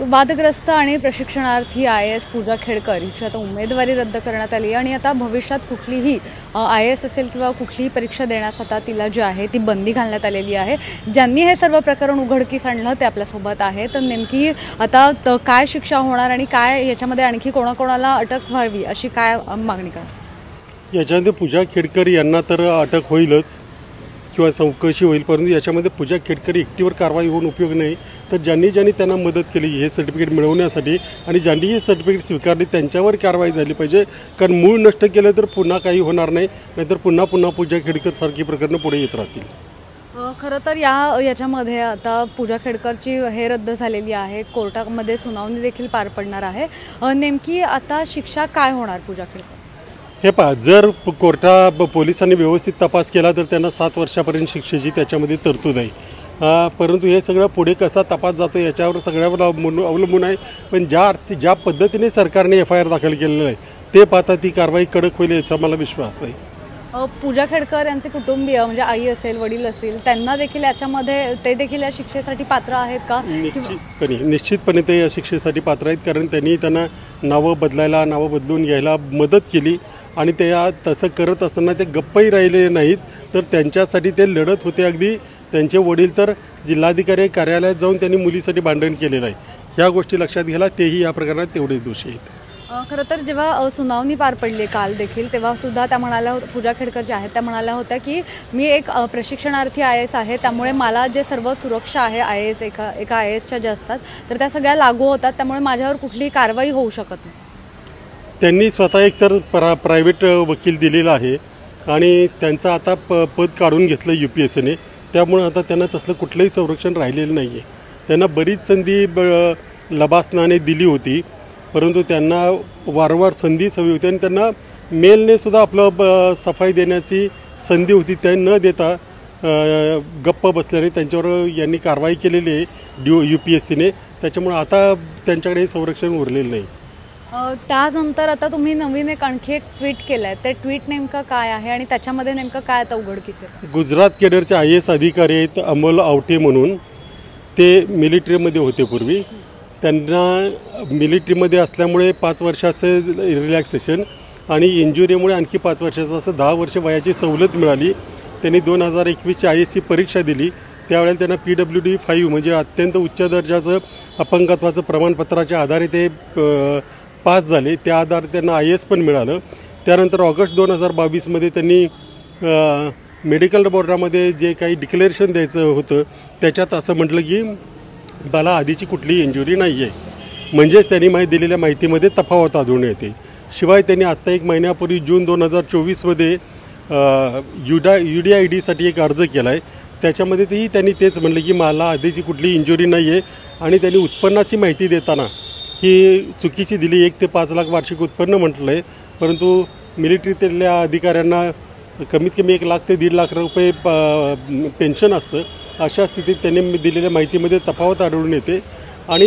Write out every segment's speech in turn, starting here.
वादग्रस्त आणि प्रशिक्षणार्थी IAS पूजा खेडकर हिची आता उमेदवारी रद्द करण्यात आली आणि आता भविष्यात कुठलीही IAS असेल किंवा कुठलीही परीक्षा देण्यास आता तिला जी आहे ती बंदी घालण्यात आलेली आहे। ज्यांनी हे सर्व प्रकरण उघडकीस आणलं ते आपल्यासोबत आहे। तर नेमकी आता काय शिक्षा होणार आणि काय याच्यामध्ये आणखी कोणाकोणाला अटक व्हावी अशी काय मागणी करा? याच्यामध्ये पूजा खेडकर यांना तर अटक होईलच किंवा चौकशी होईल, परंतु याच्यामध्ये पूजा खेडकर एकटीवर कारवाई होऊन उपयोग नाही। तर ज्यांनी त्यांना मदत केली हे सर्टिफिकेट मिळवण्यासाठी आणि ज्यांनी हे सर्टिफिकेट स्वीकारले त्यांच्यावर कारवाई झाली पाहिजे, कारण मूळ नष्ट केलं तर पुन्हा काही होणार नाही, नाहीतर पुन्हा पूजा खेडकर सारखी प्रकरणं पुढे येत राहतील। खरं तर याच्यामध्ये आता पूजा खेडकरची हे रद्द झालेली आहे, कोर्टामध्ये सुनावणी देखील पार पडणार आहे। नेमकी आता शिक्षा काय होणार पूजा खेडकर? हे पहा, जर पोलिसांनी व्यवस्थित तपास केला तर त्यांना 7 वर्षापर्यंत शिक्षेची त्याच्यामध्ये तरतूद आहे। परंतु हे सगळं पुढे कसा तपास जातो याच्यावर सगळ्यावर अवलंबून आहे। पण ज्या पद्धतीने सरकारने FIR दाखल केलेलं आहे ते पाहता ती कारवाई कडक होईल याचा मला विश्वास आहे। पूजा खेडकर यांचे कुटुंबीय म्हणजे आई असेल, वडील असेल, त्यांना देखील याच्यामध्ये ते देखील या शिक्षेसाठी पात्र आहेत का? निश्चितपणे ते या शिक्षेसाठी पात्र आहेत, कारण त्यांना नावं बदलून घ्यायला मदत केली आणि ते तसं करत असताना ते गप्पही राहिले नाहीत, तर त्यांच्यासाठी ते लढत होते। अगदी त्यांचे वडील तर जिल्हाधिकारी कार्यालयात जाऊन त्यांनी मुलीसाठी भांडण केलेलं आहे। ह्या गोष्टी लक्षात घ्यायला तेही या प्रकरणात तेवढेच दोषी आहेत। खरं तर जेव्हा सुनावणी पार पडली काल देखील तेव्हा सुद्धा त्या म्हणाल्या, पूजा खेडकर ज्या आहेत त्या म्हणाल्या होत्या की मी एक प्रशिक्षणार्थी IAS आहे, त्यामुळे मला जे सर्व सुरक्षा आहे IAS एका IASच्या ज्या असतात तर त्या सगळ्या लागू होतात, त्यामुळे माझ्यावर कुठलीही कारवाई होऊ शकत नाही। त्यांनी स्वतः एक तर प्रायव्हेट वकील दिलेला आहे आणि त्यांचं आता पद काढून घेतलं UPSCने, त्यामुळे आता त्यांना तसलं कुठलंही संरक्षण राहिलेलं नाही आहे। त्यांना बरीच संधी लबासनाने दिली होती, परंतु त्यांना वारंवार संधीच हवी होती आणि त्यांना मेलने सुद्धा आपलं सफाई देण्याची संधी होती, त्या न देता गप्प बसल्याने त्यांच्यावर यांनी कारवाई केलेली आहे UPSCने, त्याच्यामुळे आता त्यांच्याकडे संरक्षण उरलेलं नाही। त्यानंतर आता तुम्ही नवीन आणखी एक ट्विट केलं आहे, ते ट्विट नेमकं काय आहे आणि त्याच्यामध्ये नेमकं काय आता उघडकीस आहे? गुजरात केडरचे IAS अधिकारी आहेत अमोल आवटे म्हणून, ते मिलिटरीमध्ये होते पूर्वी। त्यांना मिलिटरीमध्ये असल्यामुळे 5 वर्षाचं रिलॅक्सेशन आणि इंजुरीमुळे आणखी 5 वर्षाचं असं 10 वर्ष वयाची सवलत मिळाली। त्यांनी 2021ची IASची परीक्षा दिली, त्यावेळेला त्यांना PWD 5 म्हणजे अत्यंत उच्च दर्जाचं अपंगत्वाचं प्रमाणपत्राच्या आधारे ते पास झाले, त्या आधारे त्यांना IAS पण मिळालं। त्यानंतर ऑगस्ट 2022मध्ये त्यांनी मेडिकल बोर्डामध्ये जे काही डिक्लेरेशन द्यायचं होतं त्याच्यात असं म्हटलं की मला आधीची कुठलीही इंजुरी नाही आहे, म्हणजेच त्यांनी दिलेल्या माहितीमध्ये तफावत आढळून येते। शिवाय त्यांनी आत्ता 1 महिन्यापूर्वी जून 2024मध्ये UDIDसाठी एक अर्ज केला आहे, त्याच्यामध्ये त्यांनी तेच म्हटलं की मला आधीची कुठली इंजुरी नाही आहे आणि त्यांनी उत्पन्नाची माहिती देताना ही चुकीची दिली। 1 ते 5 लाख वार्षिक उत्पन्न म्हटलं आहे, परंतु मिलिटरीतल्या अधिकाऱ्यांना कमीत कमी 1 लाख ते 1.5 लाख रुपये पेन्शन असतं। अशा स्थितीत त्यांनी दिलेल्या माहितीमध्ये तफावत आढळून येते आणि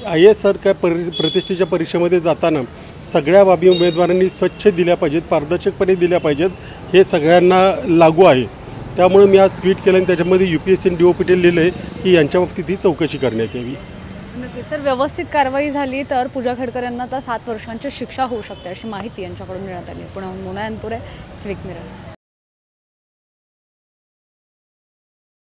IAS सारख्या प्रतिष्ठेच्या परीक्षेमध्ये जाताना सगळ्या बाबी उमेदवारांनी स्वच्छ दिल्या पाहिजेत, पारदर्शकपणे दिल्या पाहिजेत, हे सगळ्यांना लागू आहे। त्यामुळे मी आज ट्विट केलं आणि त्याच्यामध्ये UPSCने DOPT लिहिलं आहे की यांच्या बाबतीत ही चौकशी करण्यात यावी। नक्कीच, तर व्यवस्थित कारवाई झाली तर पूजा खेडकर यांना आता 7 वर्षांची शिक्षा होऊ शकते अशी माहिती यांच्याकडून देण्यात आली। पुण्याहून मोना अनपुरे, स्विक मिरर।